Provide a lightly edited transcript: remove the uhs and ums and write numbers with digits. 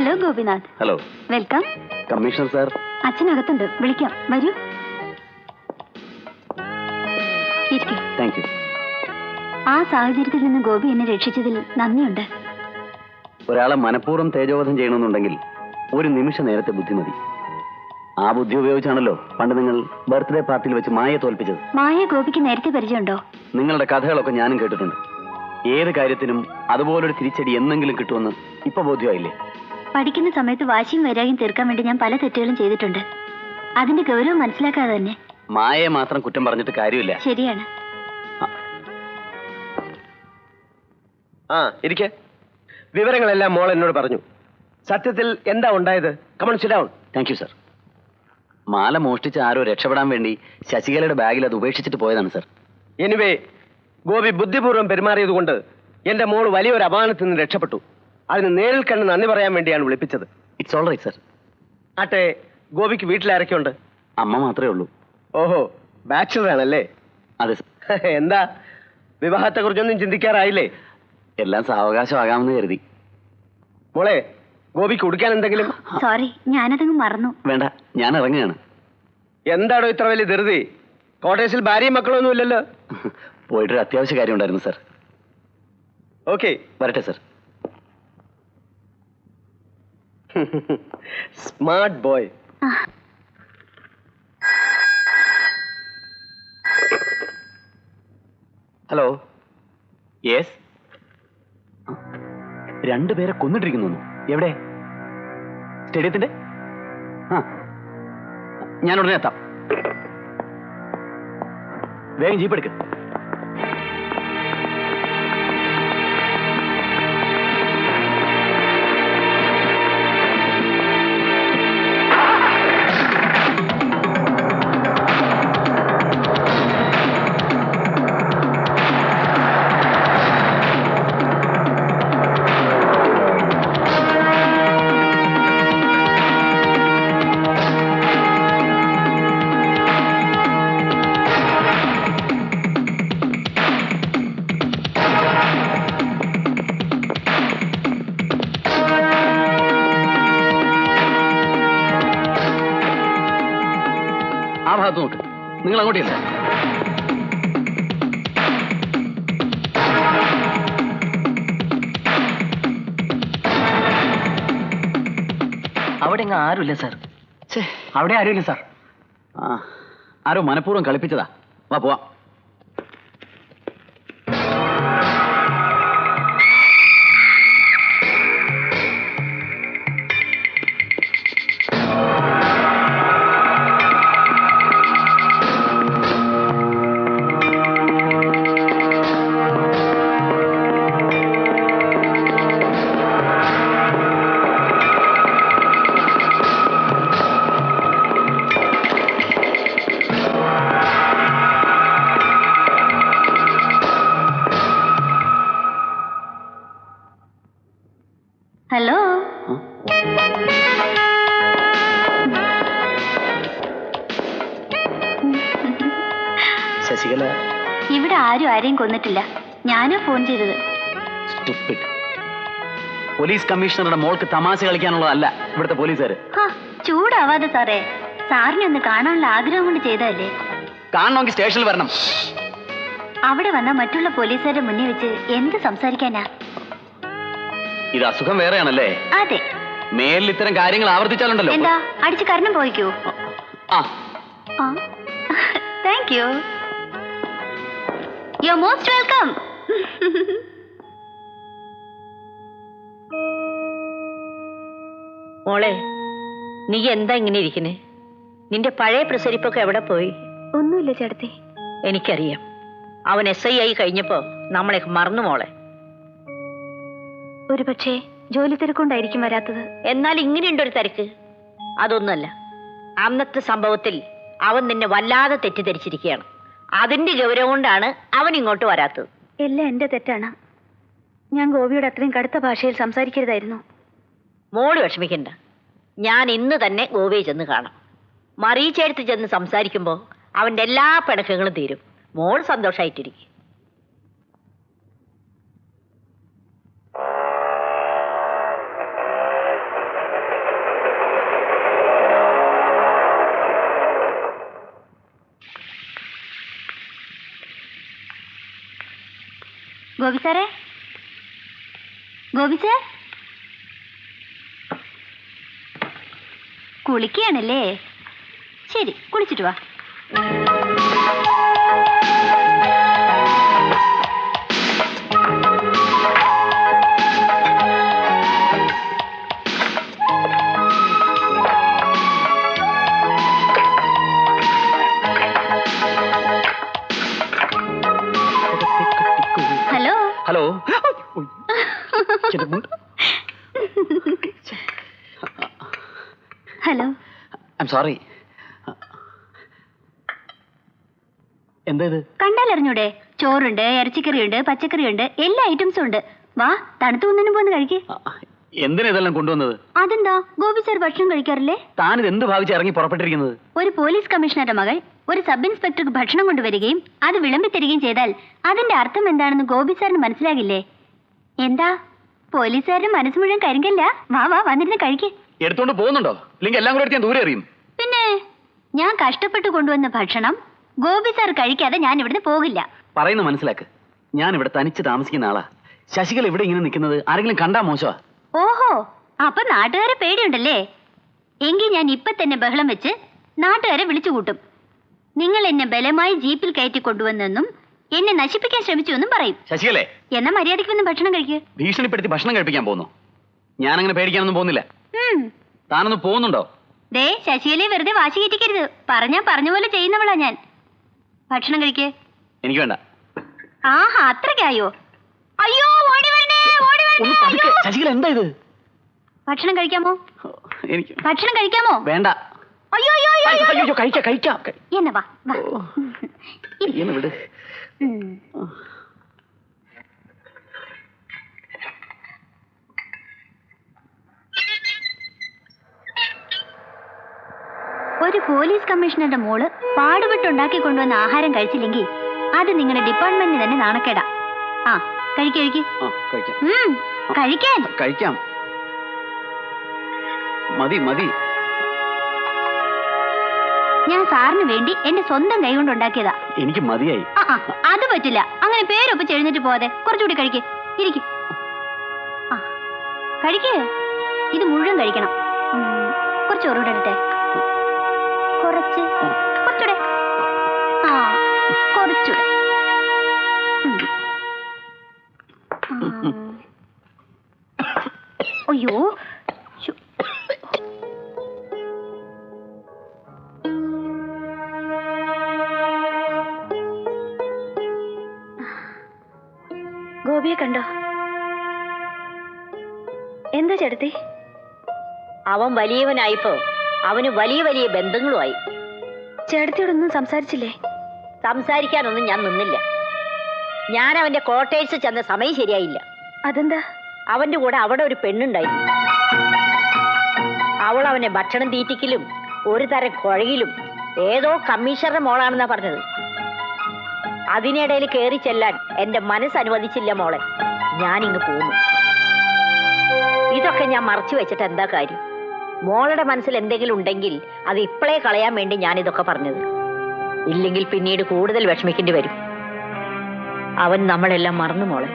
Hello Gopinath. Hello. Welcome. Commissioner sir അച്ഛനകത്തുണ്ട്, വിളിക്കാം. വരൂ. Thank you. ആ സാഹചര്യത്തിൽ നിന്ന് ഗോപി എന്നെ രക്ഷിച്ചതിൽ നന്ദിയുണ്ട്. ഒരാളെ മനഃപൂർവ്വം തേജോവധം ചെയ്യണമെന്നുണ്ടെങ്കിൽ ഒരു നിമിഷ നേരത്തെ ബുദ്ധിമതി. ആ ബുദ്ധി ഉപയോഗിച്ചാണല്ലോ പണ്ട് നിങ്ങൾ ബർത്ത്ഡേ പാർട്ടിയിൽ വെച്ച് മായയെ തോൽപ്പിച്ചത്. മായ ഗോപിക്ക് നേരത്തെ പരിചയമുണ്ടോ? നിങ്ങളുടെ കഥകളൊക്കെ ഞാനും കേട്ടിട്ടുണ്ട്. ഏത് കാര്യത്തിനും അതുപോലൊരു തിരിച്ചടി എന്നെങ്കിലും കിട്ടുമെന്ന് ഇപ്പൊ ബോധ്യമായില്ലേ? പഠിക്കുന്ന സമയത്ത് വാശിയും വൈരാഗ്യം തീർക്കാൻ വേണ്ടി ഞാൻ പല തെറ്റുകളും ചെയ്തിട്ടുണ്ട്. അതിന്റെ ഗൗരവം മനസ്സിലാക്കാതെ തന്നെ. മായയെ മാത്രം കുറ്റം പറഞ്ഞിട്ട് കാര്യമില്ല. ശരിയാണ്. ഇരിക്കെ. വിവരങ്ങളെല്ലാം മോൾ എന്നോട് പറഞ്ഞു. സത്യത്തിൽ എന്താ ഉണ്ടായത്? Come on sit down. Thank you sir. മാല മോഷ്ടിച്ച് ആരോ രക്ഷപ്പെടാൻ വേണ്ടി ശശികലയുടെ ബാഗിൽ അത് ഉപേക്ഷിച്ചിട്ട് പോയതാണ് സർ. എനിവേ, ഗോപി ബുദ്ധിപൂർവ്വം പെരുമാറിയതുകൊണ്ട് എന്റെ മോൾ വലിയൊരു അപമാനത്തിൽ നിന്ന് രക്ഷപ്പെട്ടു. അതിന് നേരിൽ കണ്ട് നന്ദി പറയാൻ വേണ്ടിയാണ് വിളിപ്പിച്ചത്. It's all right sir. ആട്ടെ, ഗോപിക്ക് വീട്ടിലാരൊക്കെയുണ്ട്? അമ്മ മാത്രമേ ഉള്ളൂ. ഓഹോ, ബാച്ചിലർ ആണല്ലേ? അതെ സർ. എന്താ, വിവാഹത്തെ കുറിച്ചൊന്നും ചിന്തിക്കാറായില്ലേ? എല്ലാം സാവകാശമാകാമെന്ന് കരുതി. മോളെ, ഗോപിക്ക് കുടിക്കാൻ എന്തെങ്കിലും? സോറി, ഞാനതങ്ങ് മറന്നു. വേണ്ട, ഞാൻ ഇറങ്ങുകയാണ്. എന്താടോ ഇത്ര വലിയ ധൃതി? കോട്ടേഴ്സിൽ ഭാര്യയും മക്കളൊന്നും ഇല്ലല്ലോ? പോയിട്ടൊരു അത്യാവശ്യ കാര്യം ഉണ്ടായിരുന്നു സർ. ഓക്കെ, വരട്ടെ sir. Smart boy. Hello. Yes. രണ്ടുപേരെ കൊന്നിട്ടിരിക്കുന്നു. എവിടെ? സ്റ്റേഡിയത്തിന്റെ? ആ, ഞാൻ ഉടനെ എത്താം. വേഗം ജീപ്പ് എടുക്ക. ആ ഭാഗത്ത് നോക്ക്. നിങ്ങൾ അങ്ങോട്ടില്ല. അവിടെ ആരുമില്ല സാർ. അവിടെ ആരുമില്ല സാർ. ആരോ മനഃപൂർവ്വം കളിപ്പിച്ചതാ. വാ പോവാം. ഹലോ. ശശികല, ഇവിടെ ആരും ആരെയും കൊന്നിട്ടില്ല. ഞാനാ ഫോൺ ചെയ്തത്. സ്റ്റുപ്പിഡ്. പോലീസ് കമ്മീഷണറുടെ മോൾക്ക് തമാശ കളിക്കാനുള്ളതല്ല ഇവിടുത്തെ പോലീസുകാർ. ചൂടാവാതെ സാറേ. സാറിനെ ഒന്ന് കാണാനുള്ള ആഗ്രഹം കൊണ്ട് ചെയ്തതല്ലേ. കാണണമെങ്കിൽ സ്റ്റേഷനിൽ വരണം. അവിടെ വന്ന മറ്റുള്ള പോലീസുകാരുടെ മുന്നിൽ വെച്ച് എന്ത് സംസാരിക്കാനാ? ഇത് അസുഖം വേറെയാണല്ലേ? അതെ. മേലിൽ ഇത്തരം കാര്യങ്ങൾ ആവർത്തിച്ചാലുണ്ടല്ലോ. എന്താ, അടിച്ച് കരണം പോയിക്കൂ? ആ, thank you. You are most welcome. മോളെ, നീ എന്താ ഇങ്ങനെ ഇരിക്കണേ? നിന്റെ പഴയ പ്രസരിപ്പൊക്കെ എവിടെ പോയി? ഒന്നുമില്ല ചേട്ടത്തി. എനിക്കറിയാം. അവൻ SI ആയി കഴിഞ്ഞപ്പോ നമ്മളെ മറന്നു മോളെ. ഒരു പക്ഷേ ജോലി തിരക്കൊണ്ടായിരിക്കും വരാത്തത്. എന്നാൽ ഇങ്ങനെയുണ്ടൊരു തിരക്ക്. അതൊന്നുമല്ല, അന്നത്തെ സംഭവത്തിൽ അവൻ നിന്നെ വല്ലാതെ തെറ്റിദ്ധരിച്ചിരിക്കുകയാണ്. അതിന്റെ ഗൗരവം കൊണ്ടാണ് അവൻ ഇങ്ങോട്ട് വരാത്തത്. എല്ലാം എന്റെ തെറ്റാണ്. ഞാൻ ഗോപിയോട് അത്രയും കടുത്ത ഭാഷയിൽ സംസാരിക്കരുതായിരുന്നു. മോള് വിഷമിക്കണ്ട. ഞാൻ ഇന്ന് തന്നെ ഗോപിയെ ചെന്ന് കാണാം. മറിയിച്ചെടുത്ത് ചെന്ന് സംസാരിക്കുമ്പോൾ അവന്റെ എല്ലാ പിണക്കങ്ങളും തീരും. മോൾ സന്തോഷമായിട്ടിരിക്കും. ഗോപി സാറേ, ഗോപി സാർ കുളിക്കുകയാണല്ലേ? ശരി, കുളിച്ചിട്ട് വാ. Hello hello. Hello. I am sorry. എന്താ ഇത്? കണ്ടാലറിഞ്ഞൂടെ? ചോറുണ്ട്, ഇറച്ചിക്കറിയുണ്ട്, പച്ചക്കറിയുണ്ട്, എല്ലാ ഐറ്റംസും ഉണ്ട്. വാ, തണുത്തു ഒന്നിനും പോന്ന് കഴിക്ക്. എന്തിനാ ഇതെല്ലാം കൊണ്ടുവന്നത്? അതെന്താ, ഗോപി സാർ ഭക്ഷണം കഴിക്കാറില്ലേ? താനിത് എന്ത് ഭാവിച്ച് ഇറങ്ങി പുറപ്പെട്ടിരിക്കുന്നത്? ഒരു പോലീസ് കമ്മീഷണറുടെ മകൾ ഒരു സബ് ഇൻസ്പെക്ടർക്ക് ഭക്ഷണം കൊണ്ടുവരികയും അത് വിളമ്പി തരികയും ചെയ്താൽ അതിന്റെ അർത്ഥം എന്താണെന്ന് ഗോപി സാറിന് മനസ്സിലാകില്ലേ? എന്താ, പോലീസുകാരുടെ മനസ്സ് മുഴുവൻ കരിങ്കല്ല. വാ വാ, വന്നിരുന്ന് കഴിക്ക്. എടുത്തോണ്ട് പോകുന്നുണ്ടോ? ഇല്ലെങ്കിൽ എല്ലാം കൂടെ എടുത്ത് ഞാൻ ദൂരെ എറിയും. പിന്നെ ഞാൻ കഷ്ടപ്പെട്ട് കൊണ്ടുവന്ന ഭക്ഷണം ഗോപി സാർ കഴിക്കാതെ ഞാൻ ഇവിടുന്ന് പോകില്ല. പറയുന്ന മനസ്സിലാക്ക്. ഞാൻ ഇവിടെ തനിച്ച് താമസിക്കുന്ന ആളാ. ശശികല ഇവിടെ ഇങ്ങനെ നിൽക്കുന്നത് ആരെങ്കിലും കണ്ടാ മോശമാ. ഓഹോ, അപ്പൊ നാട്ടുകാരെ പേടിയുണ്ടല്ലേ? എങ്കിൽ ഞാൻ ഇപ്പൊ തന്നെ ബഹളം വെച്ച് നാട്ടുകാരെ വിളിച്ചു കൂട്ടും. നിങ്ങൾ എന്നെ ബലമായി ജീപ്പിൽ കയറ്റി കൊണ്ടുവന്നെന്നും എന്നെ നശിപ്പിക്കാൻ ശ്രമിച്ചു എന്നും പറയും. ശശികലേ, എന്നാ മര്യാദയ്ക്ക് വന്ന് ഭക്ഷണം കഴിക്കുക. ഭീഷണിപ്പെടുത്തി ഭക്ഷണം കഴിപ്പിക്കാൻ പോകുന്നു? ഞാനങ്ങനെ പേടിക്കാനൊന്നും പോകുന്നില്ല. താനൊന്ന് പോകുന്നുണ്ടോ? ദേ, ശശികലയെ വെറുതെ വാശി കയറ്റിക്കരുത്. പറഞ്ഞ പോലെ ചെയ്യുന്നവളാ ഞാൻ. ഭക്ഷണം കഴിക്കേ. എനിക്ക് വേണ്ട. ആഹാ, അത്രയ്ക്കായോ? അയ്യോ, ഓടി വരണേ, ഓടി വരണേ. അയ്യോ. ശശികല, എന്താ ഇത്? ഭക്ഷണം കഴിക്കാമോ? എനിക്ക് ഭക്ഷണം കഴിക്കാമോ? വേണ്ട. അയ്യോ അയ്യോ അയ്യോ, അയ്യോ. കഴിക്കാം. എന്നാ വാ വാ. എന്നെ വിട്. ഒരു പോലീസ് കമ്മീഷണറുടെ മോള് പാടുപെട്ടുണ്ടാക്കി കൊണ്ടുവന്ന ആഹാരം കഴിച്ചില്ലെങ്കിൽ അത് നിങ്ങളുടെ ഡിപ്പാർട്ട്മെന്റിന് തന്നെ നാണക്കേടാ. ആ, കഴിക്കും. കഴിക്കാൻ. കഴിക്കാം. മതി. ഞാൻ സാറിന് വേണ്ടി എന്റെ സ്വന്തം കൈ കൊണ്ട് ഉണ്ടാക്കിയതാ. എനിക്ക് മതിയായി. അത് പറ്റില്ല. അങ്ങനെ പേരൊപ്പിച്ച് എഴുന്നേറ്റ് പോവാതെ കുറച്ചുകൂടി കഴിക്ക്. ഇരിക്കും. കഴിക്ക്. ഇത് മുഴുവൻ കഴിക്കണം. കുറച്ച് ചോറൂടെ എടുത്തേ. കുറച്ചൂടെ. കുറച്ചൂടെ. അയ്യോ, ഗോപിയെ കണ്ടോ? എന്താ ചേട്ടത്തി? അവൻ വലിയവനായിപ്പോ അവന് വലിയ വലിയ ബന്ധങ്ങളുമായി. ചേട്ടത്തിയോടൊന്നും സംസാരിച്ചില്ലേ? സംസാരിക്കാനൊന്നും ഞാൻ നിന്നില്ല. ഞാൻ അവന്റെ ക്വാർട്ടേഴ്സ് ചെന്ന സമയം ശരിയായില്ല. അതെന്താ? അവന്റെ കൂടെ അവിടെ ഒരു പെണ്ണുണ്ടായിരുന്നു. അവൾ അവനെ ഭക്ഷണം തീറ്റിക്കലും ഒരു തരം കുഴയിലും ഏതോ കമ്മീഷണറുടെ മോളാണെന്നാ പറഞ്ഞത്. അതിനിടയിൽ കയറി ചെല്ലാൻ എന്റെ മനസ്സ് അനുവദിച്ചില്ല മോളെ. ഞാനിങ്ങ് പോന്നു. ഇതൊക്കെ ഞാൻ മറച്ചു വെച്ചിട്ട് എന്താ കാര്യം? മോളുടെ മനസ്സിൽ എന്തെങ്കിലും ഉണ്ടെങ്കിൽ അത് ഇപ്പോഴേ കളയാൻ വേണ്ടി ഞാനിതൊക്കെ പറഞ്ഞത്. ഇല്ലെങ്കിൽ പിന്നീട് കൂടുതൽ വിഷമിക്കേണ്ടി വരും. അവൻ നമ്മളെല്ലാം മറന്നു മോളെ.